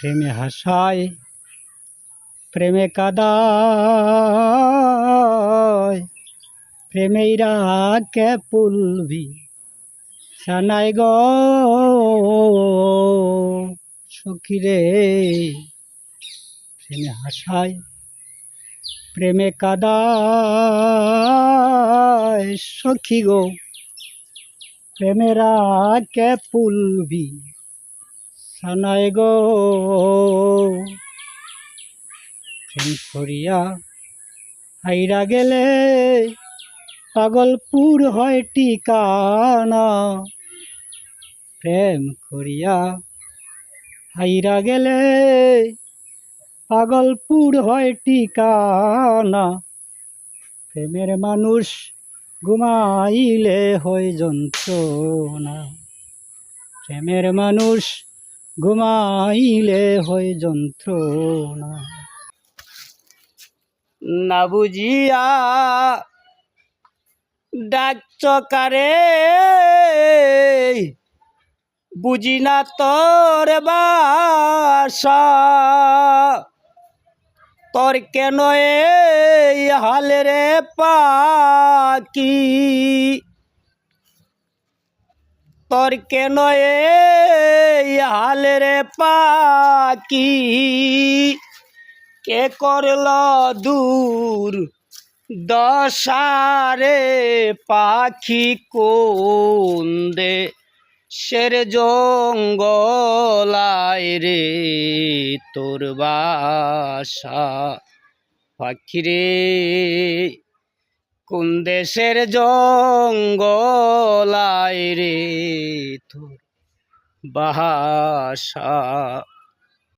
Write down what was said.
প্রেমে হাসায় প্রেমে কাদায় প্রেমেইরা কে পুলবি সানাই গো সখী রে। প্রেমে হাসায় প্রেমে কাদায় সখী গো প্রেমেরা কে পুলবি সানাই গো। প্রেম করিয়া হাইরা গেলে পাগলপুর হয় ঠিকানা। প্রেম করিয়া হাইরা গেলে পাগলপুর হয় ঠিকানা। প্রেমের মানুষ ঘুমাইলে হয় যন্ত্রণা। প্রেমের মানুষ ঘুমাইলে হয় যন্ত্রণা। না বুঝিয়া ডাকছ কারে বুঝি না তোর বাসা। তোর কেন এই হাল রে পাখি, তোর কেন এই হাল রে পাখি। কে করল দূর দশারে পাখি কোন দে শের জঙ্গলায় রে তোর বাসা। পাখি রে কোন দেশের জঙ্গলায় রে তোর বাসা।